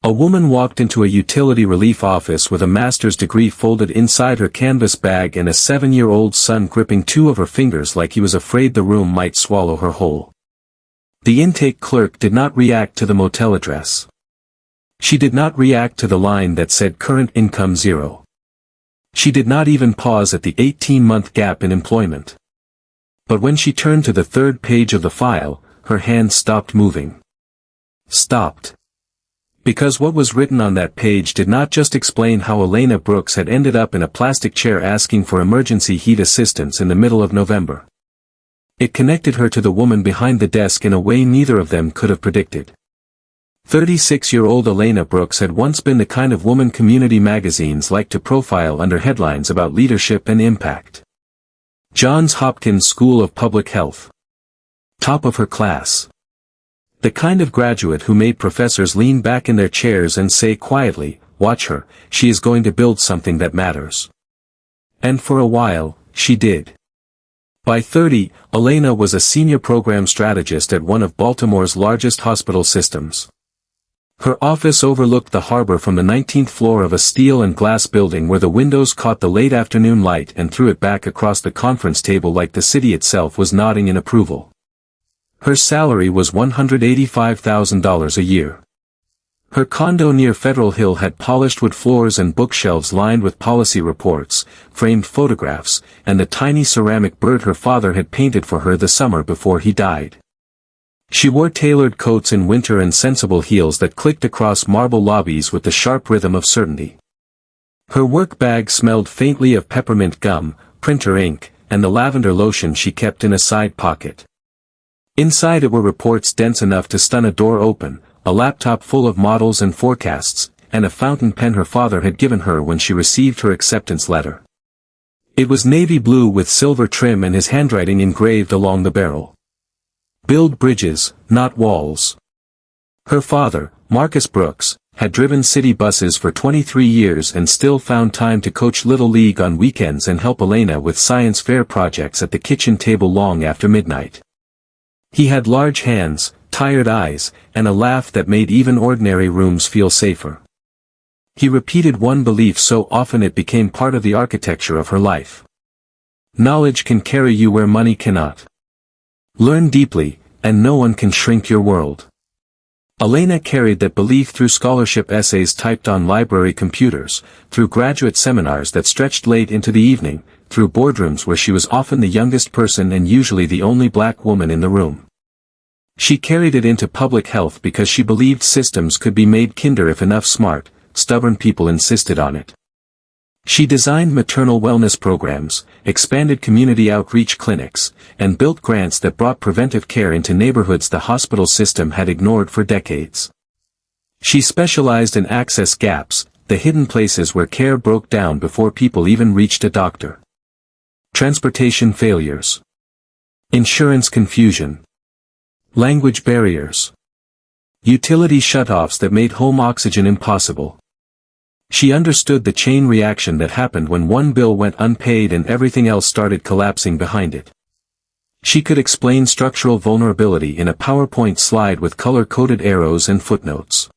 A woman walked into a utility relief office with a master's degree folded inside her canvas bag and a 7-year-old son gripping two of her fingers like he was afraid the room might swallow her whole. The intake clerk did not react to the motel address. She did not react to the line that said current income 0. She did not even pause at the 18-month gap in employment. But when she turned to the third page of the file, her hand stopped moving. Stopped. Because what was written on that page did not just explain how Elena Brooks had ended up in a plastic chair asking for emergency heat assistance in the middle of November. It connected her to the woman behind the desk in a way neither of them could have predicted. 36-year-old Elena Brooks had once been the kind of woman community magazines liked to profile under headlines about leadership and impact. Johns Hopkins School of Public Health. Top of her class. The kind of graduate who made professors lean back in their chairs and say quietly, "Watch her, she is going to build something that matters." And for a while, she did. By 30, Elena was a senior program strategist at one of Baltimore's largest hospital systems. Her office overlooked the harbor from the 19th floor of a steel and glass building where the windows caught the late afternoon light and threw it back across the conference table like the city itself was nodding in approval. Her salary was $185,000 a year. Her condo near Federal Hill had polished wood floors and bookshelves lined with policy reports, framed photographs, and the tiny ceramic bird her father had painted for her the summer before he died. She wore tailored coats in winter and sensible heels that clicked across marble lobbies with the sharp rhythm of certainty. Her work bag smelled faintly of peppermint gum, printer ink, and the lavender lotion she kept in a side pocket. Inside it were reports dense enough to stun a door open, a laptop full of models and forecasts, and a fountain pen her father had given her when she received her acceptance letter. It was navy blue with silver trim and his handwriting engraved along the barrel. Build bridges, not walls. Her father, Marcus Brooks, had driven city buses for 23 years and still found time to coach Little League on weekends and help Elena with science fair projects at the kitchen table long after midnight. He had large hands, tired eyes, and a laugh that made even ordinary rooms feel safer. He repeated one belief so often it became part of the architecture of her life. Knowledge can carry you where money cannot. Learn deeply, and no one can shrink your world. Elena carried that belief through scholarship essays typed on library computers, through graduate seminars that stretched late into the evening, through boardrooms where she was often the youngest person and usually the only black woman in the room. She carried it into public health because she believed systems could be made kinder if enough smart, stubborn people insisted on it. She designed maternal wellness programs, expanded community outreach clinics, and built grants that brought preventive care into neighborhoods the hospital system had ignored for decades. She specialized in access gaps, the hidden places where care broke down before people even reached a doctor. Transportation failures. Insurance confusion. Language barriers. Utility shutoffs that made home oxygen impossible. She understood the chain reaction that happened when one bill went unpaid and everything else started collapsing behind it. She could explain structural vulnerability in a PowerPoint slide with color-coded arrows and footnotes.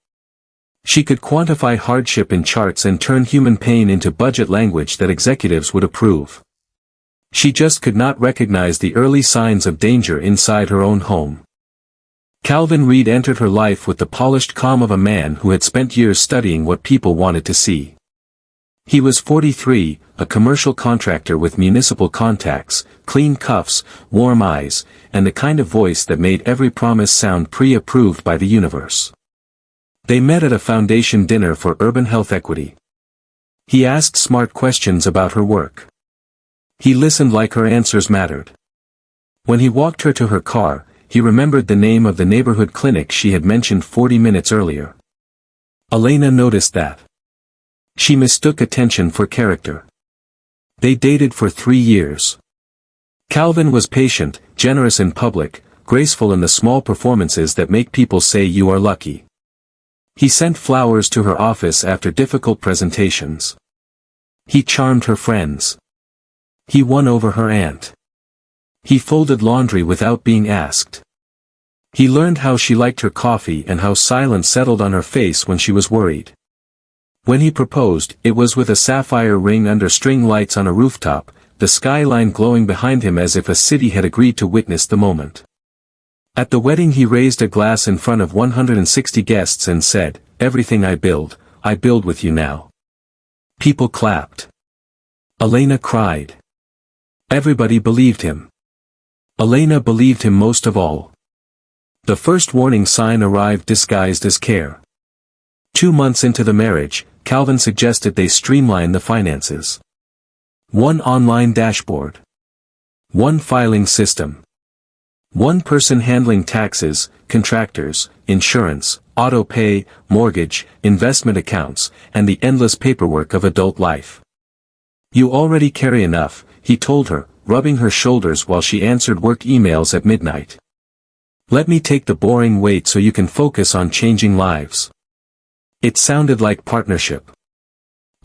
She could quantify hardship in charts and turn human pain into budget language that executives would approve. She just could not recognize the early signs of danger inside her own home. Calvin Reed entered her life with the polished calm of a man who had spent years studying what people wanted to see. He was 43, a commercial contractor with municipal contacts, clean cuffs, warm eyes, and the kind of voice that made every promise sound pre-approved by the universe. They met at a foundation dinner for urban health equity. He asked smart questions about her work. He listened like her answers mattered. When he walked her to her car, he remembered the name of the neighborhood clinic she had mentioned 40 minutes earlier. Elena noticed that. She mistook attention for character. They dated for 3 years. Calvin was patient, generous in public, graceful in the small performances that make people say you are lucky. He sent flowers to her office after difficult presentations. He charmed her friends. He won over her aunt. He folded laundry without being asked. He learned how she liked her coffee and how silence settled on her face when she was worried. When he proposed, it was with a sapphire ring under string lights on a rooftop, the skyline glowing behind him as if a city had agreed to witness the moment. At the wedding he raised a glass in front of 160 guests and said, "Everything I build with you now." People clapped. Elena cried. Everybody believed him. Elena believed him most of all. The first warning sign arrived disguised as care. 2 months into the marriage, Calvin suggested they streamline the finances. One online dashboard. One filing system. One person handling taxes, contractors, insurance, auto pay, mortgage, investment accounts, and the endless paperwork of adult life. "You already carry enough," he told her, rubbing her shoulders while she answered work emails at midnight. "Let me take the boring weight so you can focus on changing lives." It sounded like partnership.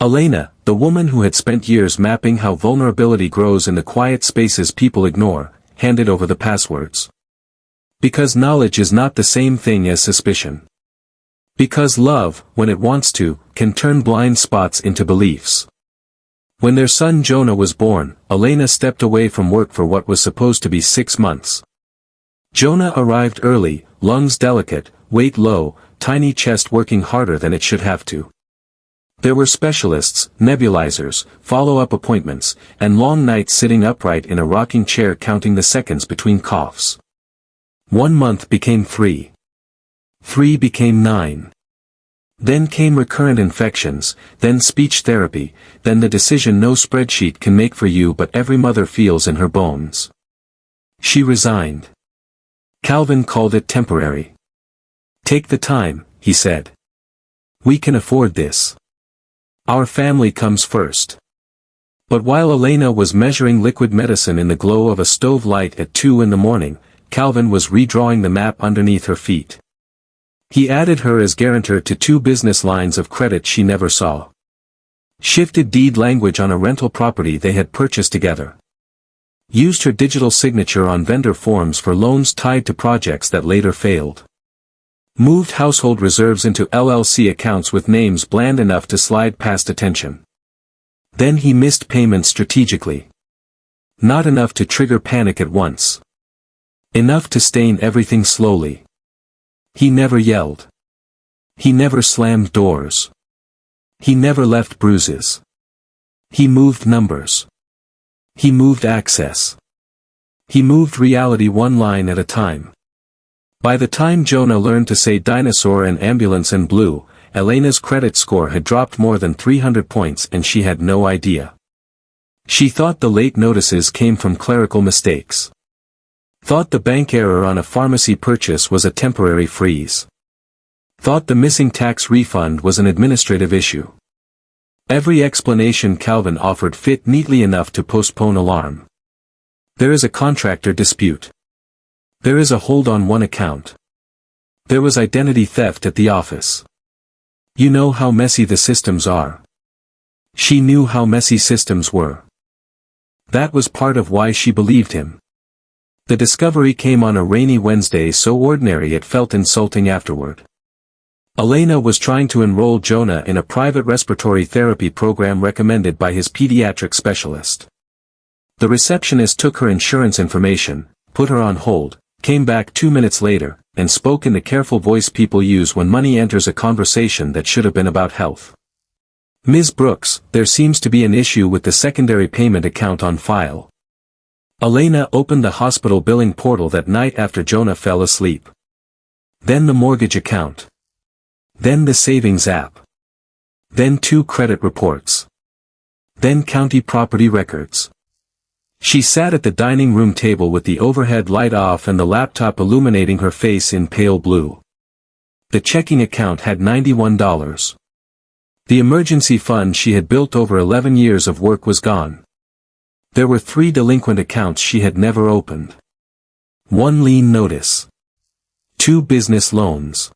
Elena, the woman who had spent years mapping how vulnerability grows in the quiet spaces people ignore, handed over the passwords. Because knowledge is not the same thing as suspicion. Because love, when it wants to, can turn blind spots into beliefs. When their son Jonah was born, Elena stepped away from work for what was supposed to be 6 months. Jonah arrived early, lungs delicate, weight low, tiny chest working harder than it should have to. There were specialists, nebulizers, follow-up appointments, and long nights sitting upright in a rocking chair counting the seconds between coughs. 1 month became 3. 3 became 9. Then came recurrent infections, then speech therapy, then the decision no spreadsheet can make for you but every mother feels in her bones. She resigned. Calvin called it temporary. "Take the time," he said. "We can afford this. Our family comes first." But while Elena was measuring liquid medicine in the glow of a stove light at 2 in the morning, Calvin was redrawing the map underneath her feet. He added her as guarantor to 2 business lines of credit she never saw. Shifted deed language on a rental property they had purchased together. Used her digital signature on vendor forms for loans tied to projects that later failed. Moved household reserves into LLC accounts with names bland enough to slide past attention. Then he missed payments strategically. Not enough to trigger panic at once. Enough to stain everything slowly. He never yelled. He never slammed doors. He never left bruises. He moved numbers. He moved access. He moved reality one line at a time. By the time Jonah learned to say dinosaur and ambulance and blue, Elena's credit score had dropped more than 300 points and she had no idea. She thought the late notices came from clerical mistakes. Thought the bank error on a pharmacy purchase was a temporary freeze. Thought the missing tax refund was an administrative issue. Every explanation Calvin offered fit neatly enough to postpone alarm. There is a contractor dispute. There is a hold on one account. There was identity theft at the office. You know how messy the systems are. She knew how messy systems were. That was part of why she believed him. The discovery came on a rainy Wednesday so ordinary it felt insulting afterward. Elena was trying to enroll Jonah in a private respiratory therapy program recommended by his pediatric specialist. The receptionist took her insurance information, put her on hold, came back 2 minutes later, and spoke in the careful voice people use when money enters a conversation that should have been about health. "Ms. Brooks, there seems to be an issue with the secondary payment account on file." Elena opened the hospital billing portal that night after Jonah fell asleep. Then the mortgage account. Then the savings app. Then 2 credit reports. Then county property records. She sat at the dining room table with the overhead light off and the laptop illuminating her face in pale blue. The checking account had $91. The emergency fund she had built over 11 years of work was gone. There were 3 delinquent accounts she had never opened. 1 lien notice. 2 business loans.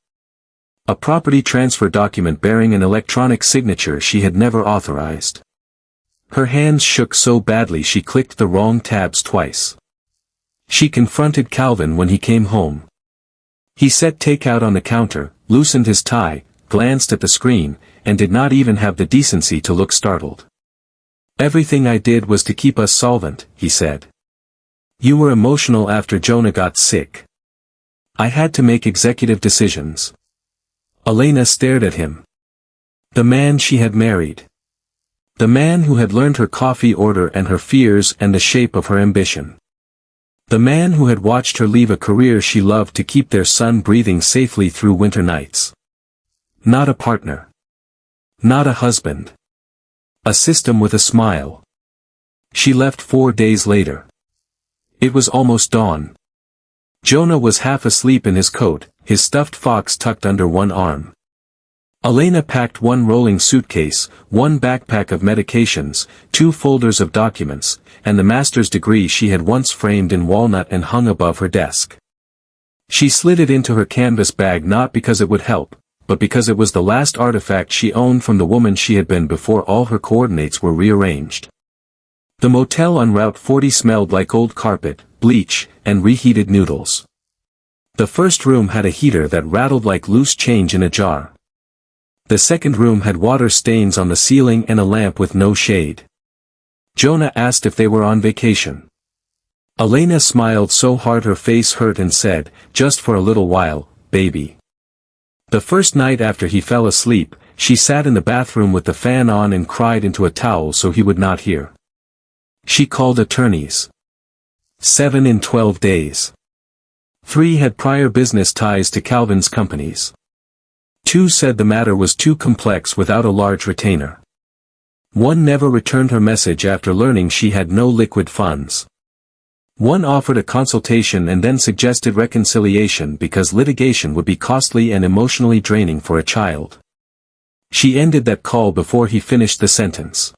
A property transfer document bearing an electronic signature she had never authorized. Her hands shook so badly she clicked the wrong tabs twice. She confronted Calvin when he came home. He set takeout on the counter, loosened his tie, glanced at the screen, and did not even have the decency to look startled. "Everything I did was to keep us solvent," he said. "You were emotional after Jonah got sick. I had to make executive decisions." Elena stared at him. The man she had married. The man who had learned her coffee order and her fears and the shape of her ambition. The man who had watched her leave a career she loved to keep their son breathing safely through winter nights. Not a partner. Not a husband. A system with a smile. She left 4 days later. It was almost dawn. Jonah was half asleep in his coat, his stuffed fox tucked under one arm. Elena packed one rolling suitcase, one backpack of medications, 2 folders of documents, and the master's degree she had once framed in walnut and hung above her desk. She slid it into her canvas bag not because it would help, but because it was the last artifact she owned from the woman she had been before all her coordinates were rearranged. The motel on Route 40 smelled like old carpet, bleach, and reheated noodles. The first room had a heater that rattled like loose change in a jar. The second room had water stains on the ceiling and a lamp with no shade. Jonah asked if they were on vacation. Elena smiled so hard her face hurt and said, "Just for a little while, baby." The first night after he fell asleep, she sat in the bathroom with the fan on and cried into a towel so he would not hear. She called attorneys. 7 in 12 days. 3 had prior business ties to Calvin's companies. 2 said the matter was too complex without a large retainer. 1 never returned her message after learning she had no liquid funds. 1 offered a consultation and then suggested reconciliation because litigation would be costly and emotionally draining for a child. She ended that call before he finished the sentence.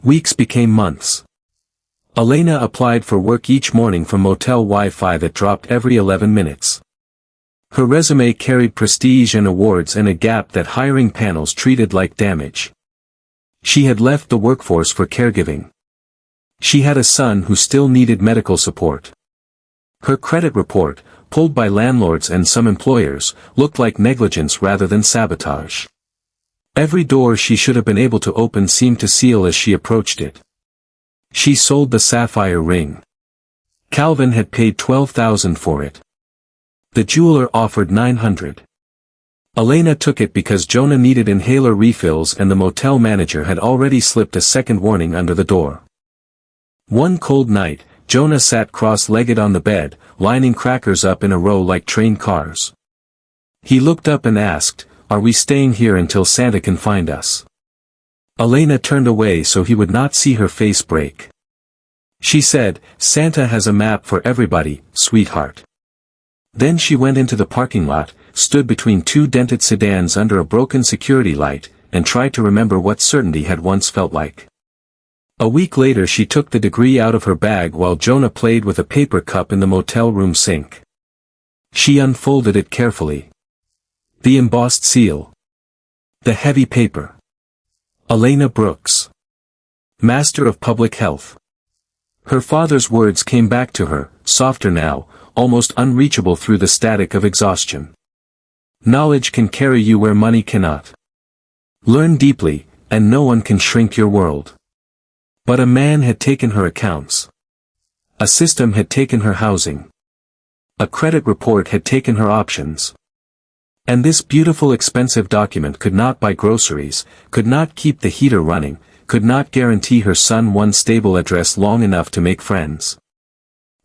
Weeks became months. Elena applied for work each morning from motel Wi-Fi that dropped every 11 minutes. Her resume carried prestige and awards and a gap that hiring panels treated like damage. She had left the workforce for caregiving. She had a son who still needed medical support. Her credit report, pulled by landlords and some employers, looked like negligence rather than sabotage. Every door she should have been able to open seemed to seal as she approached it. She sold the sapphire ring. Calvin had paid $12,000 for it. The jeweler offered $900. Elena took it because Jonah needed inhaler refills and the motel manager had already slipped a second warning under the door. One cold night, Jonah sat cross-legged on the bed, lining crackers up in a row like train cars. He looked up and asked, "Are we staying here until Santa can find us?" Elena turned away so he would not see her face break. She said, "Santa has a map for everybody, sweetheart." Then she went into the parking lot, stood between 2 dented sedans under a broken security light, and tried to remember what certainty had once felt like. A week later she took the degree out of her bag while Jonah played with a paper cup in the motel room sink. She unfolded it carefully. The embossed seal. The heavy paper. Elena Brooks. Master of Public Health. Her father's words came back to her, softer now, almost unreachable through the static of exhaustion. Knowledge can carry you where money cannot. Learn deeply, and no one can shrink your world. But a man had taken her accounts. A system had taken her housing. A credit report had taken her options. And this beautiful expensive document could not buy groceries, could not keep the heater running, could not guarantee her son one stable address long enough to make friends.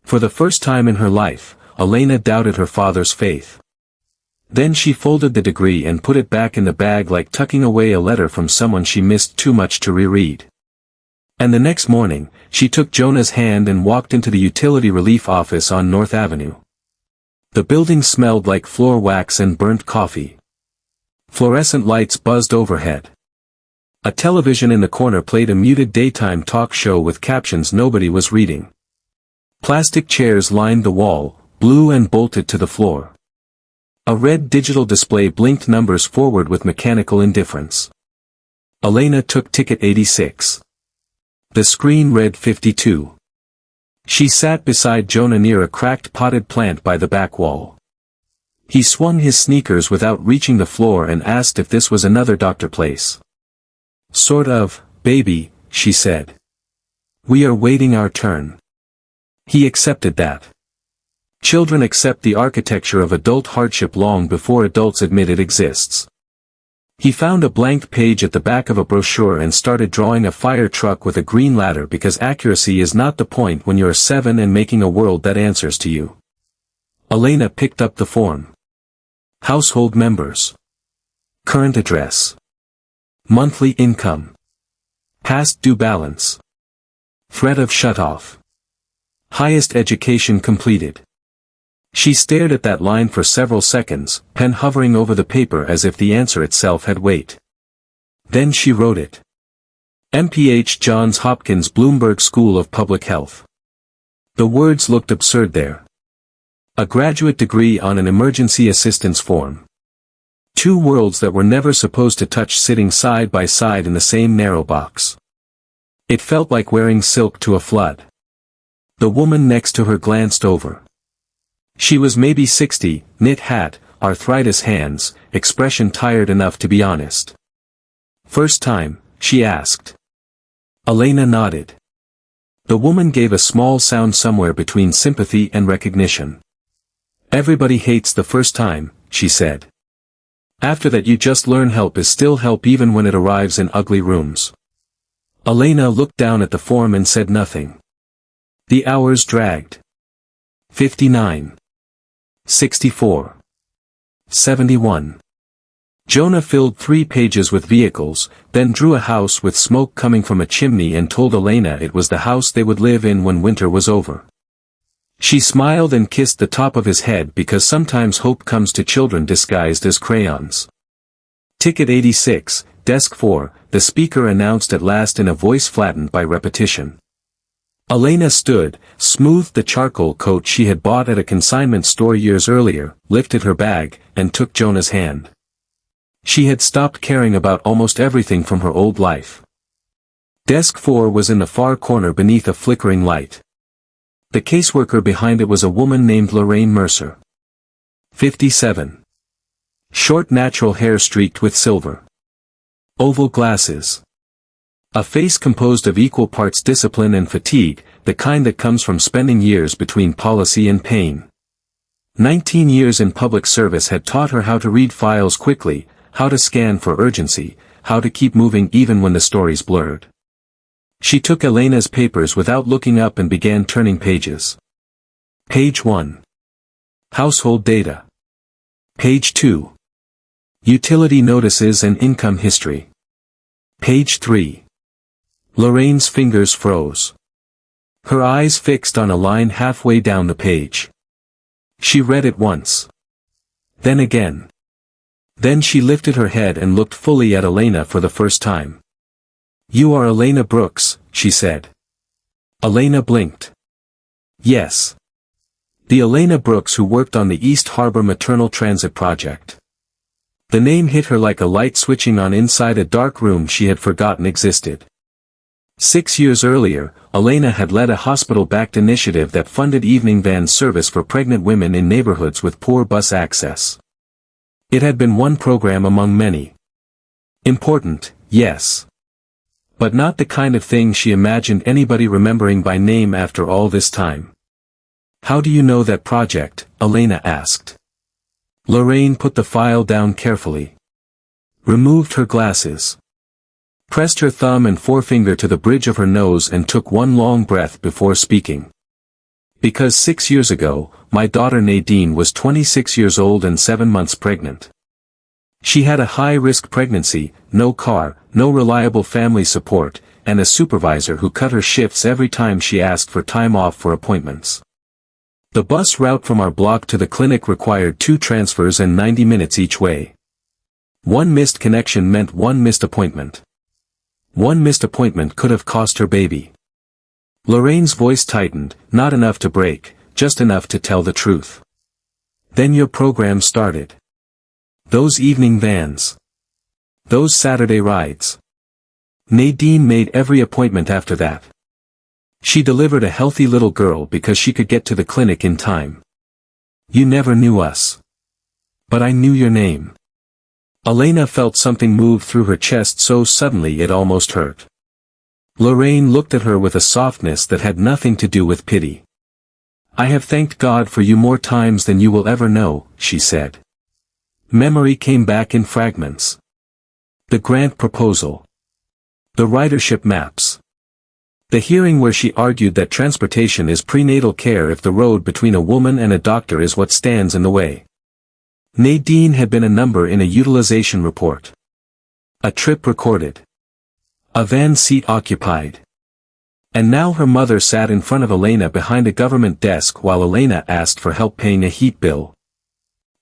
For the first time in her life, Elena doubted her father's faith. Then she folded the degree and put it back in the bag like tucking away a letter from someone she missed too much to reread. And the next morning, she took Jonah's hand and walked into the utility relief office on North Avenue. The building smelled like floor wax and burnt coffee. Fluorescent lights buzzed overhead. A television in the corner played a muted daytime talk show with captions nobody was reading. Plastic chairs lined the wall, blue and bolted to the floor. A red digital display blinked numbers forward with mechanical indifference. Elena took ticket 86. The screen read 52. She sat beside Jonah near a cracked potted plant by the back wall. He swung his sneakers without reaching the floor and asked if this was another doctor place. Sort of, baby, she said. We are waiting our turn. He accepted that. Children accept the architecture of adult hardship long before adults admit it exists. He found a blank page at the back of a brochure and started drawing a fire truck with a green ladder because accuracy is not the point when you're 7 and making a world that answers to you. Elena picked up the form. Household members. Current address. Monthly income. Past due balance. Threat of shutoff. Highest education completed. She stared at that line for several seconds, pen hovering over the paper as if the answer itself had weight. Then she wrote it. MPH Johns Hopkins Bloomberg School of Public Health. The words looked absurd there. A graduate degree on an emergency assistance form. Two worlds that were never supposed to touch sitting side by side in the same narrow box. It felt like wearing silk to a flood. The woman next to her glanced over. She was maybe 60, knit hat, arthritis hands, expression tired enough to be honest. First time, she asked. Elena nodded. The woman gave a small sound somewhere between sympathy and recognition. Everybody hates the first time, she said. After that you just learn help is still help even when it arrives in ugly rooms. Elena looked down at the form and said nothing. The hours dragged. 59. 64. 71. Jonah filled 3 pages with vehicles, then drew a house with smoke coming from a chimney and told Elena it was the house they would live in when winter was over. She smiled and kissed the top of his head because sometimes hope comes to children disguised as crayons. Ticket 86, Desk 4, the speaker announced at last in a voice flattened by repetition. Elena stood, smoothed the charcoal coat she had bought at a consignment store years earlier, lifted her bag, and took Jonah's hand. She had stopped caring about almost everything from her old life. Desk 4 was in the far corner beneath a flickering light. The caseworker behind it was a woman named Lorraine Mercer. 57. Short natural hair streaked with silver. Oval glasses. A face composed of equal parts discipline and fatigue, the kind that comes from spending years between policy and pain. 19 years in public service had taught her how to read files quickly, how to scan for urgency, how to keep moving even when the story's blurred. She took Elena's papers without looking up and began turning pages. Page 1. Household data. Page 2. Utility notices and income history. Page 3. Lorraine's fingers froze. Her eyes fixed on a line halfway down the page. She read it once. Then again. Then she lifted her head and looked fully at Elena for the first time. You are Elena Brooks, she said. Elena blinked. Yes. The Elena Brooks who worked on the East Harbor Maternal Transit Project. The name hit her like a light switching on inside a dark room she had forgotten existed. 6 years earlier, Elena had led a hospital-backed initiative that funded evening van service for pregnant women in neighborhoods with poor bus access. It had been one program among many. Important, yes. But not the kind of thing she imagined anybody remembering by name after all this time. How do you know that project? Elena asked. Lorraine put the file down carefully. Removed her glasses. Pressed her thumb and forefinger to the bridge of her nose and took one long breath before speaking. Because 6 years ago, my daughter Nadine was 26 years old and 7 months pregnant. She had a high-risk pregnancy, no car, no reliable family support, and a supervisor who cut her shifts every time she asked for time off for appointments. The bus route from our block to the clinic required 2 transfers and 90 minutes each way. One missed connection meant one missed appointment. One missed appointment could have cost her baby. Lorraine's voice tightened, not enough to break, just enough to tell the truth. Then your program started. Those evening vans. Those Saturday rides. Nadine made every appointment after that. She delivered a healthy little girl because she could get to the clinic in time. You never knew us. But I knew your name. Elena felt something move through her chest so suddenly it almost hurt. Lorraine looked at her with a softness that had nothing to do with pity. I have thanked God for you more times than you will ever know, she said. Memory came back in fragments. The grant proposal. The ridership maps. The hearing where she argued that transportation is prenatal care if the road between a woman and a doctor is what stands in the way. Nadine had been a number in a utilization report. A trip recorded. A van seat occupied. And now her mother sat in front of Elena behind a government desk while Elena asked for help paying a heat bill.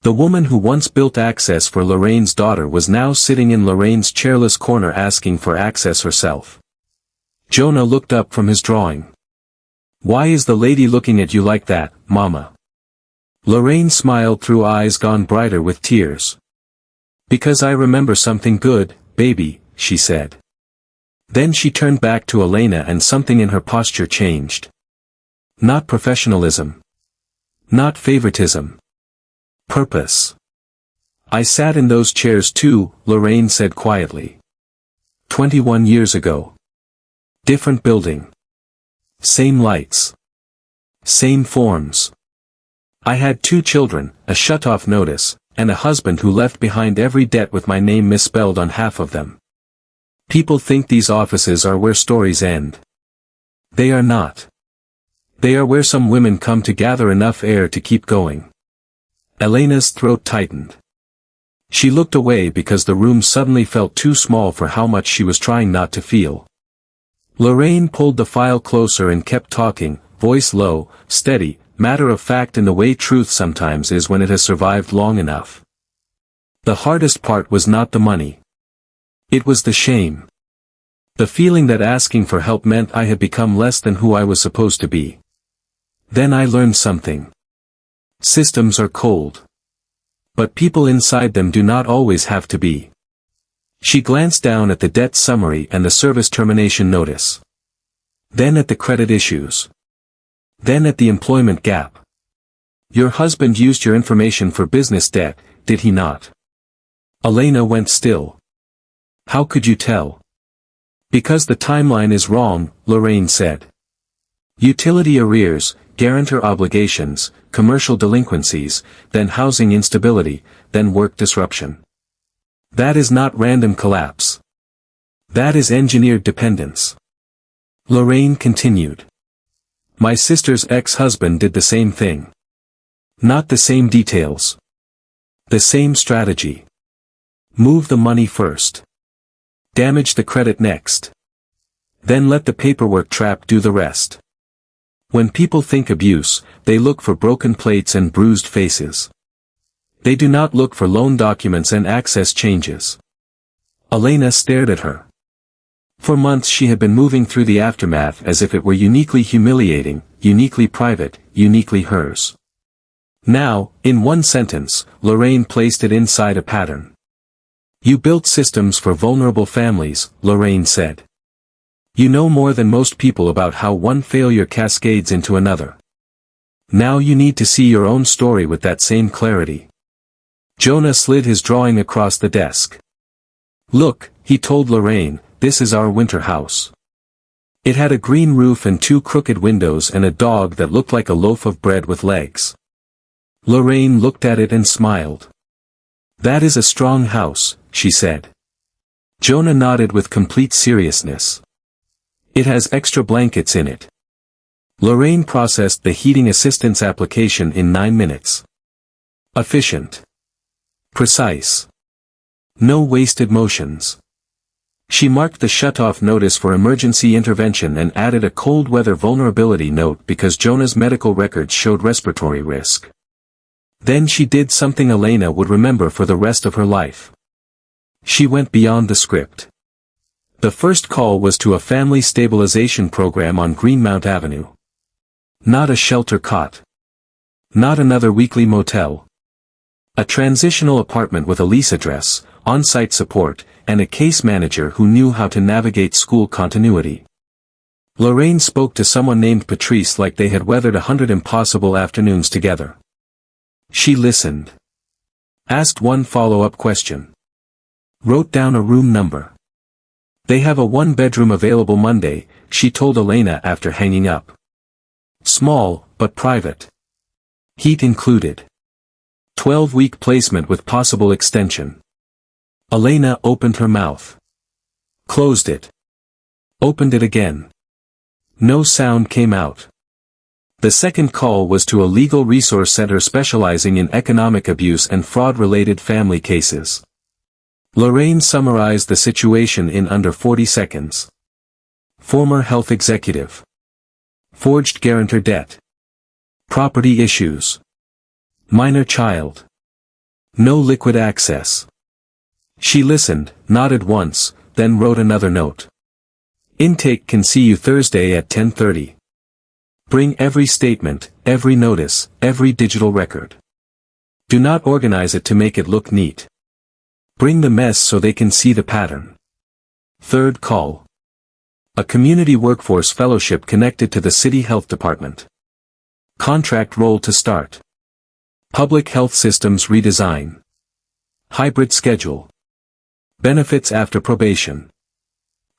The woman who once built access for Lorraine's daughter was now sitting in Lorraine's chairless corner asking for access herself. Jonah looked up from his drawing. Why is the lady looking at you like that, Mama? Lorraine smiled through eyes gone brighter with tears. Because I remember something good, baby, she said. Then she turned back to Elena and something in her posture changed. Not professionalism. Not favoritism. Purpose. I sat in those chairs too, Lorraine said quietly. 21 years ago. Different building. Same lights. Same forms. I had 2 children, a shut-off notice, and a husband who left behind every debt with my name misspelled on half of them. People think these offices are where stories end. They are not. They are where some women come to gather enough air to keep going. Elena's throat tightened. She looked away because the room suddenly felt too small for how much she was trying not to feel. Lorraine pulled the file closer and kept talking, voice low, steady, matter of fact in the way truth sometimes is when it has survived long enough. The hardest part was not the money. It was the shame. The feeling that asking for help meant I had become less than who I was supposed to be. Then I learned something. Systems are cold. But people inside them do not always have to be. She glanced down at the debt summary and the service termination notice. Then at the credit issues. Then at the employment gap. Your husband used your information for business debt, did he not? Elena went still. How could you tell? Because the timeline is wrong, Lorraine said. Utility arrears, guarantor obligations, commercial delinquencies, then housing instability, then work disruption. That is not random collapse. That is engineered dependence. Lorraine continued. My sister's ex-husband did the same thing. Not the same details. The same strategy. Move the money first. Damage the credit next. Then let the paperwork trap do the rest. When people think abuse, they look for broken plates and bruised faces. They do not look for loan documents and access changes. Elena stared at her. For months she had been moving through the aftermath as if it were uniquely humiliating, uniquely private, uniquely hers. Now, in one sentence, Lorraine placed it inside a pattern. You built systems for vulnerable families, Lorraine said. You know more than most people about how one failure cascades into another. Now you need to see your own story with that same clarity. Jonah slid his drawing across the desk. Look, he told Lorraine, this is our winter house. It had a green roof and 2 crooked windows and a dog that looked like a loaf of bread with legs. Lorraine looked at it and smiled. That is a strong house, she said. Jonah nodded with complete seriousness. It has extra blankets in it. Lorraine processed the heating assistance application in 9 minutes. Efficient. Precise. No wasted motions. She marked the shut-off notice for emergency intervention and added a cold weather vulnerability note because Jonah's medical records showed respiratory risk. Then she did something Elena would remember for the rest of her life. She went beyond the script. The first call was to a family stabilization program on Greenmount Avenue. Not a shelter cot. Not another weekly motel. A transitional apartment with a lease address, on-site support, and a case manager who knew how to navigate school continuity. Lorraine spoke to someone named Patrice like they had weathered 100 impossible afternoons together. She listened. Asked one follow-up question. Wrote down a room number. They have a one-bedroom available Monday, she told Elena after hanging up. Small, but private. Heat included. 12-week placement with possible extension. Elena opened her mouth. Closed it. Opened it again. No sound came out. The second call was to a legal resource center specializing in economic abuse and fraud-related family cases. Lorraine summarized the situation in under 40 seconds. Former health executive. Forged guarantor debt. Property issues. Minor child. No liquid access. She listened, nodded once, then wrote another note. Intake can see you Thursday at 10:30. Bring every statement, every notice, every digital record. Do not organize it to make it look neat. Bring the mess so they can see the pattern. Third call. A community workforce fellowship connected to the city health department. Contract role to start. Public health systems redesign. Hybrid schedule. Benefits after probation.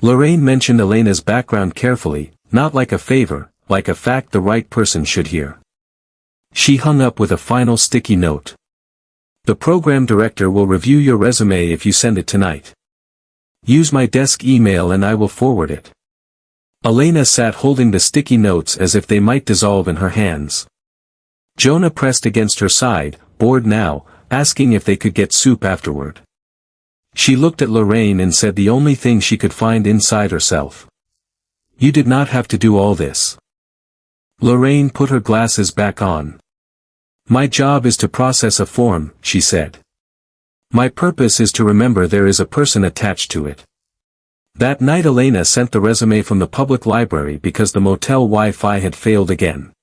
Lorraine mentioned Elena's background carefully, not like a favor, like a fact the right person should hear. She hung up with a final sticky note. The program director will review your resume if you send it tonight. Use my desk email and I will forward it. Elena sat holding the sticky notes as if they might dissolve in her hands. Jonah pressed against her side, bored now, asking if they could get soup afterward. She looked at Lorraine and said the only thing she could find inside herself. You did not have to do all this. Lorraine put her glasses back on. My job is to process a form, she said. My purpose is to remember there is a person attached to it. That night Elena sent the resume from the public library because the motel Wi-Fi had failed again.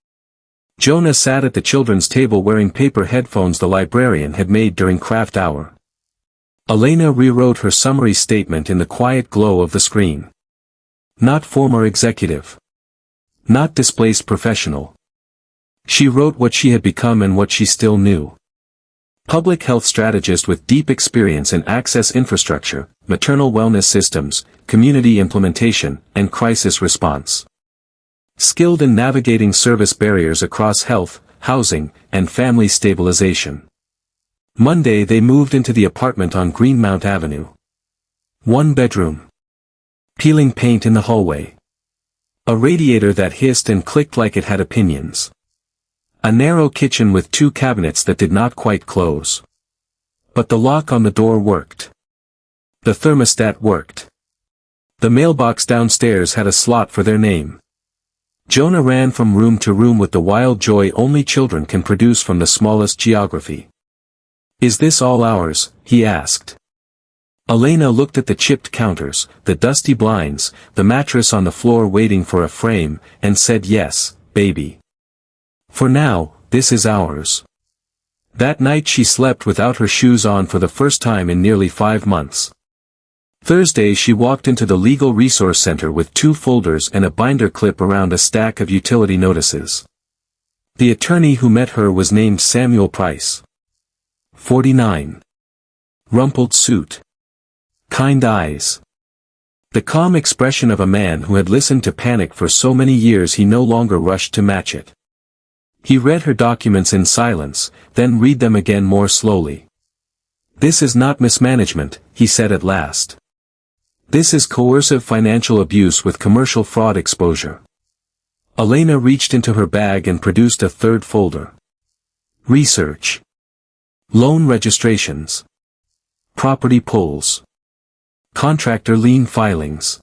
Jonah sat at the children's table wearing paper headphones the librarian had made during craft hour. Elena rewrote her summary statement in the quiet glow of the screen. Not former executive. Not displaced professional. She wrote what she had become and what she still knew. Public health strategist with deep experience in access infrastructure, maternal wellness systems, community implementation, and crisis response. Skilled in navigating service barriers across health, housing, and family stabilization. Monday they moved into the apartment on Greenmount Avenue. One bedroom. Peeling paint in the hallway. A radiator that hissed and clicked like it had opinions. A narrow kitchen with two cabinets that did not quite close. But the lock on the door worked. The thermostat worked. The mailbox downstairs had a slot for their name. Jonah ran from room to room with the wild joy only children can produce from the smallest geography. Is this all ours? He asked. Elena looked at the chipped counters, the dusty blinds, the mattress on the floor waiting for a frame, and said yes, baby. For now, this is ours. That night she slept without her shoes on for the first time in nearly 5 months. Thursday she walked into the Legal Resource Center with 2 folders and a binder clip around a stack of utility notices. The attorney who met her was named Samuel Price. 49. Rumpled suit. Kind eyes. The calm expression of a man who had listened to panic for so many years he no longer rushed to match it. He read her documents in silence, then read them again more slowly. This is not mismanagement, he said at last. This is coercive financial abuse with commercial fraud exposure. Elena reached into her bag and produced a third folder. Research. Loan registrations. Property pulls. Contractor lien filings.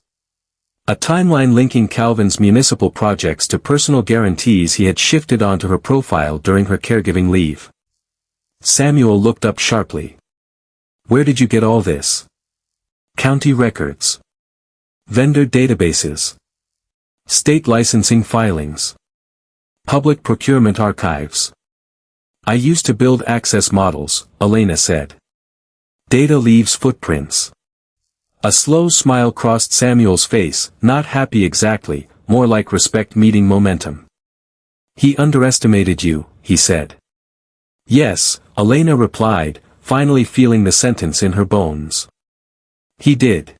A timeline linking Calvin's municipal projects to personal guarantees he had shifted onto her profile during her caregiving leave. Samuel looked up sharply. Where did you get all this? County records. Vendor databases. State licensing filings. Public procurement archives. I used to build access models, Elena said. Data leaves footprints. A slow smile crossed Samuel's face, not happy exactly, more like respect meeting momentum. He underestimated you, he said. Yes, Elena replied, finally feeling the sentence in her bones. He did.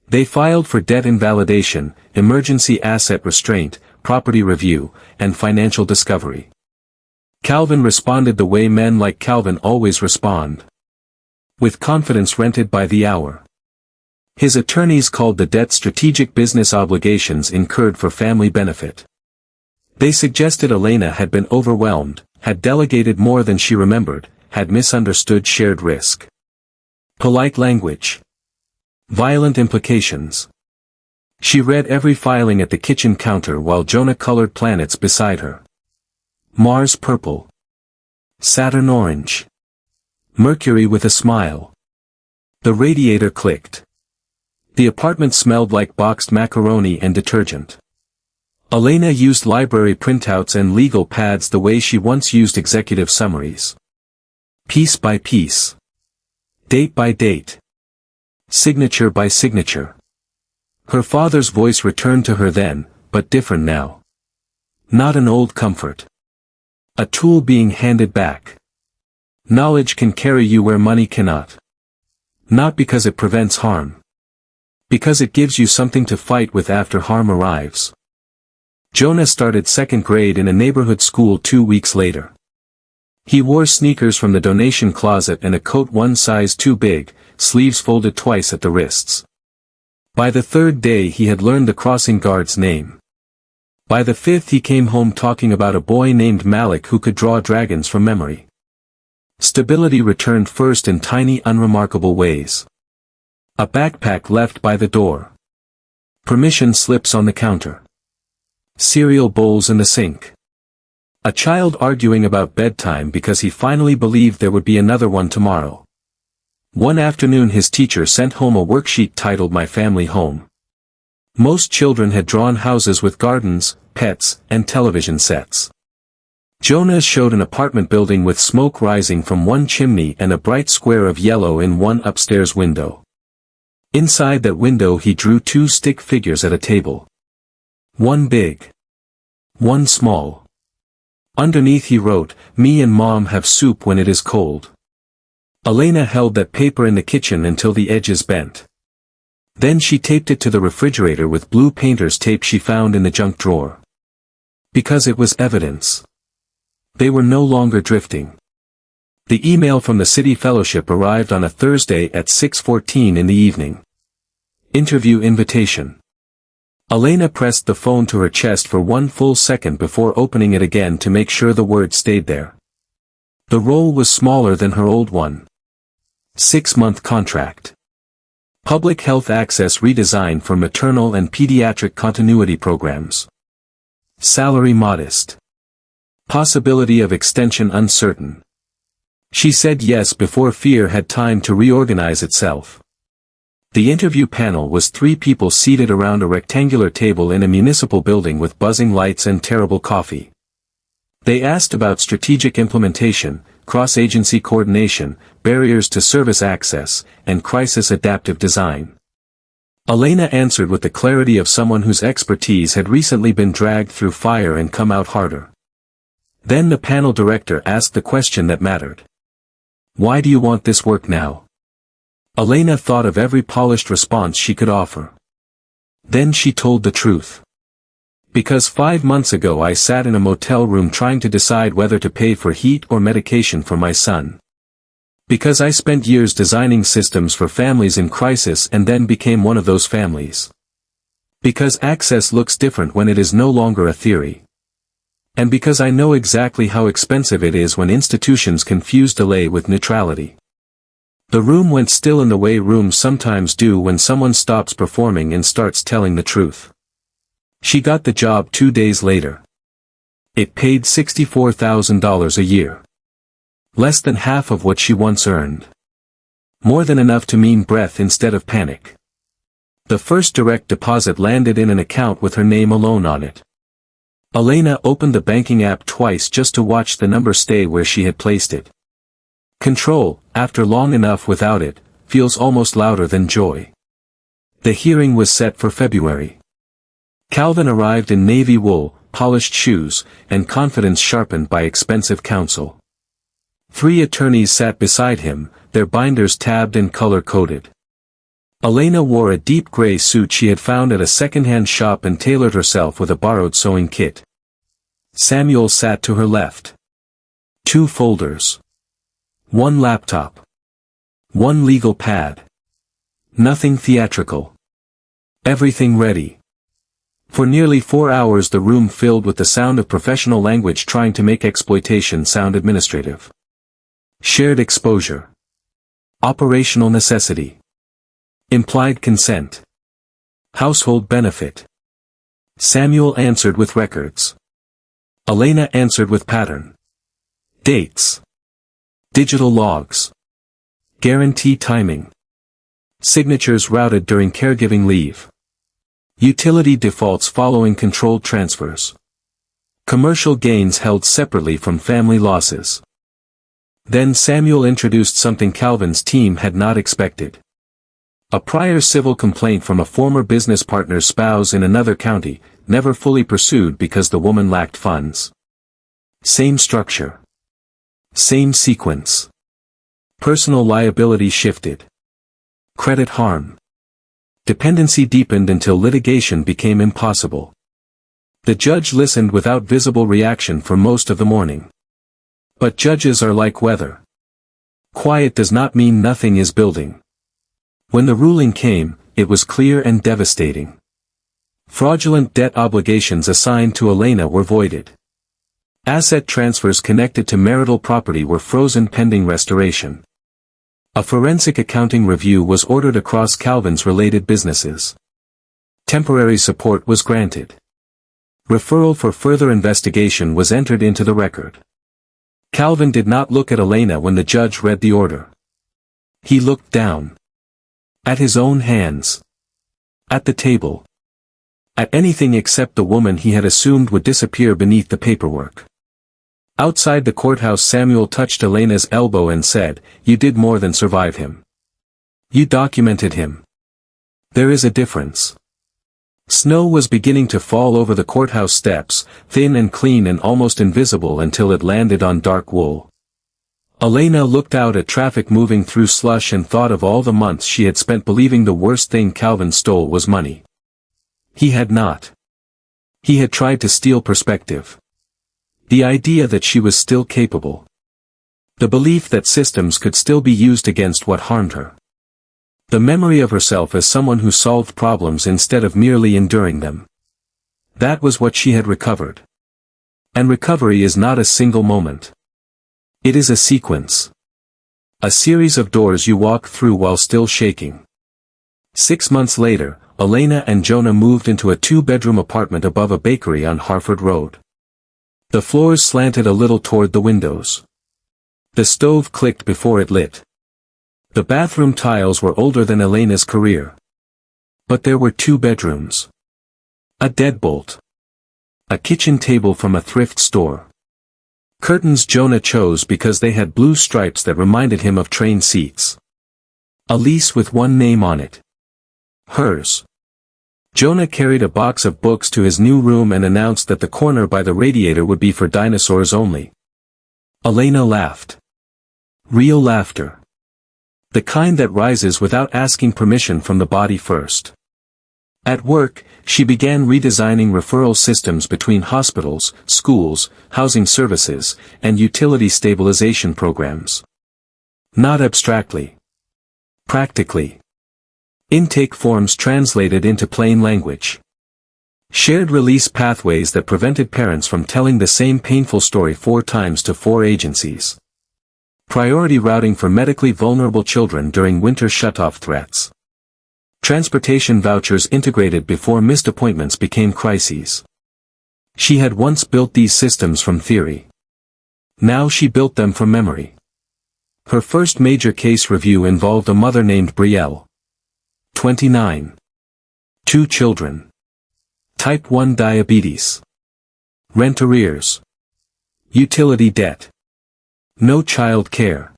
They filed for debt invalidation, emergency asset restraint, property review, and financial discovery. Calvin responded the way men like Calvin always respond. With confidence rented by the hour. His attorneys called the debt strategic business obligations incurred for family benefit. They suggested Elena had been overwhelmed, had delegated more than she remembered, had misunderstood shared risk. Polite language. Violent implications. She read every filing at the kitchen counter while Jonah colored planets beside her. Mars purple. Saturn orange. Mercury with a smile. The radiator clicked. The apartment smelled like boxed macaroni and detergent. Elena used library printouts and legal pads the way she once used executive summaries. Piece by piece. Date by date. Signature by signature. Her father's voice returned to her then, but different now. Not an old comfort. A tool being handed back. Knowledge can carry you where money cannot. Not because it prevents harm. Because it gives you something to fight with after harm arrives. Jonah started second grade in a neighborhood school 2 weeks later. He wore sneakers from the donation closet and a coat one size too big, sleeves folded twice at the wrists. By the third day he had learned the crossing guard's name. By the fifth he came home talking about a boy named Malik who could draw dragons from memory. Stability returned first in tiny unremarkable ways. A backpack left by the door. Permission slips on the counter. Cereal bowls in the sink. A child arguing about bedtime because he finally believed there would be another one tomorrow. One afternoon his teacher sent home a worksheet titled My Family Home. Most children had drawn houses with gardens, pets, and television sets. Jonah showed an apartment building with smoke rising from one chimney and a bright square of yellow in one upstairs window. Inside that window he drew 2 stick figures at a table. One big. One small. Underneath he wrote, "Me and Mom have soup when it is cold." Elena held that paper in the kitchen until the edges bent. Then she taped it to the refrigerator with blue painter's tape she found in the junk drawer. Because it was evidence. They were no longer drifting. The email from the City Fellowship arrived on a Thursday at 6:14 in the evening. Interview invitation. Elena pressed the phone to her chest for 1 full second before opening it again to make sure the word stayed there. The role was smaller than her old one. 6-month contract. Public health access redesign for maternal and pediatric continuity programs. Salary modest. Possibility of extension uncertain. She said yes before fear had time to reorganize itself. The interview panel was 3 people seated around a rectangular table in a municipal building with buzzing lights and terrible coffee. They asked about strategic implementation, cross-agency coordination, barriers to service access, and crisis adaptive design. Elena answered with the clarity of someone whose expertise had recently been dragged through fire and come out harder. Then the panel director asked the question that mattered. Why do you want this work now? Elena thought of every polished response she could offer. Then she told the truth. Because 5 months ago I sat in a motel room trying to decide whether to pay for heat or medication for my son. Because I spent years designing systems for families in crisis and then became one of those families. Because access looks different when it is no longer a theory. And because I know exactly how expensive it is when institutions confuse delay with neutrality. The room went still in the way rooms sometimes do when someone stops performing and starts telling the truth. She got the job 2 days later. It paid $64,000 a year. Less than half of what she once earned. More than enough to mean breath instead of panic. The first direct deposit landed in an account with her name alone on it. Elena opened the banking app twice just to watch the number stay where she had placed it. Control, after long enough without it, feels almost louder than joy. The hearing was set for February. Calvin arrived in navy wool, polished shoes, and confidence sharpened by expensive counsel. 3 attorneys sat beside him, their binders tabbed and color-coded. Elena wore a deep gray suit she had found at a second-hand shop and tailored herself with a borrowed sewing kit. Samuel sat to her left. 2 folders. 1 laptop. 1 legal pad. Nothing theatrical. Everything ready. For nearly 4 hours the room filled with the sound of professional language trying to make exploitation sound administrative. Shared exposure. Operational necessity. Implied consent. Household benefit. Samuel answered with records. Elena answered with pattern. Dates. Digital logs. Guarantee timing. Signatures routed during caregiving leave. Utility defaults following controlled transfers. Commercial gains held separately from family losses. Then Samuel introduced something Calvin's team had not expected. A prior civil complaint from a former business partner's spouse in another county, never fully pursued because the woman lacked funds. Same structure. Same sequence. Personal liability shifted. Credit harm. Dependency deepened until litigation became impossible. The judge listened without visible reaction for most of the morning. But judges are like weather. Quiet does not mean nothing is building. When the ruling came, it was clear and devastating. Fraudulent debt obligations assigned to Elena were voided. Asset transfers connected to marital property were frozen pending restoration. A forensic accounting review was ordered across Calvin's related businesses. Temporary support was granted. Referral for further investigation was entered into the record. Calvin did not look at Elena when the judge read the order. He looked down. At his own hands. At the table. At anything except the woman he had assumed would disappear beneath the paperwork. Outside the courthouse Samuel touched Elena's elbow and said, "You did more than survive him. You documented him. There is a difference." Snow was beginning to fall over the courthouse steps, thin and clean and almost invisible until it landed on dark wool. Elena looked out at traffic moving through slush and thought of all the months she had spent believing the worst thing Calvin stole was money. He had not. He had tried to steal perspective. The idea that she was still capable. The belief that systems could still be used against what harmed her. The memory of herself as someone who solved problems instead of merely enduring them. That was what she had recovered. And recovery is not a single moment. It is a sequence. A series of doors you walk through while still shaking. 6 months later, Elena and Jonah moved into a 2-bedroom apartment above a bakery on Harford Road. The floors slanted a little toward the windows. The stove clicked before it lit. The bathroom tiles were older than Elena's career. But there were 2 bedrooms. A deadbolt. A kitchen table from a thrift store. Curtains Jonah chose because they had blue stripes that reminded him of train seats. A lease with one name on it. Hers. Jonah carried a box of books to his new room and announced that the corner by the radiator would be for dinosaurs only. Elena laughed. Real laughter. The kind that rises without asking permission from the body first. At work, she began redesigning referral systems between hospitals, schools, housing services, and utility stabilization programs. Not abstractly. Practically. Intake forms translated into plain language. Shared release pathways that prevented parents from telling the same painful story 4 times to 4 agencies. Priority routing for medically vulnerable children during winter shutoff threats. Transportation vouchers integrated before missed appointments became crises. She had once built these systems from theory. Now she built them from memory. Her first major case review involved a mother named Brielle. 29. 2 children. Type 1 diabetes. Rent arrears. Utility debt. No child care.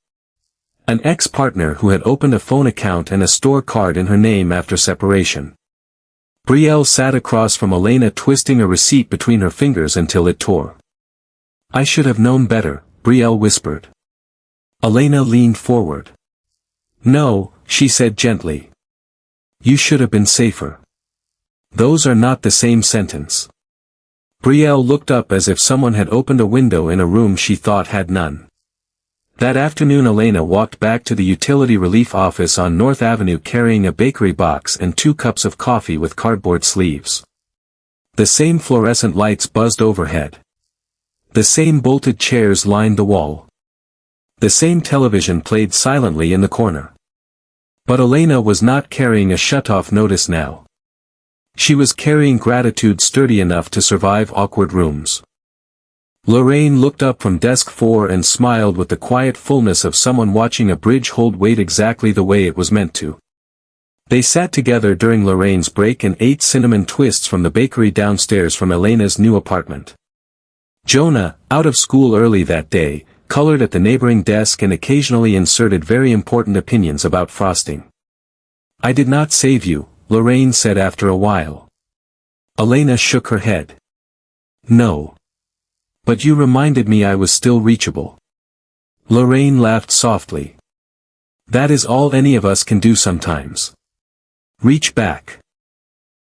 An ex-partner who had opened a phone account and a store card in her name after separation. Brielle sat across from Elena twisting a receipt between her fingers until it tore. "I should have known better," Brielle whispered. Elena leaned forward. No, she said gently. You should have been safer. Those are not the same sentence. Brielle looked up as if someone had opened a window in a room she thought had none. That afternoon Elena walked back to the utility relief office on North Avenue carrying a bakery box and 2 cups of coffee with cardboard sleeves. The same fluorescent lights buzzed overhead. The same bolted chairs lined the wall. The same television played silently in the corner. But Elena was not carrying a shut-off notice now. She was carrying gratitude sturdy enough to survive awkward rooms. Lorraine looked up from desk 4 and smiled with the quiet fullness of someone watching a bridge hold weight exactly the way it was meant to. They sat together during Lorraine's break and ate cinnamon twists from the bakery downstairs from Elena's new apartment. Jonah, out of school early that day, colored at the neighboring desk and occasionally inserted very important opinions about frosting. I did not save you, Lorraine said after a while. Elena shook her head. No. But you reminded me I was still reachable. Lorraine laughed softly. That is all any of us can do sometimes. Reach back.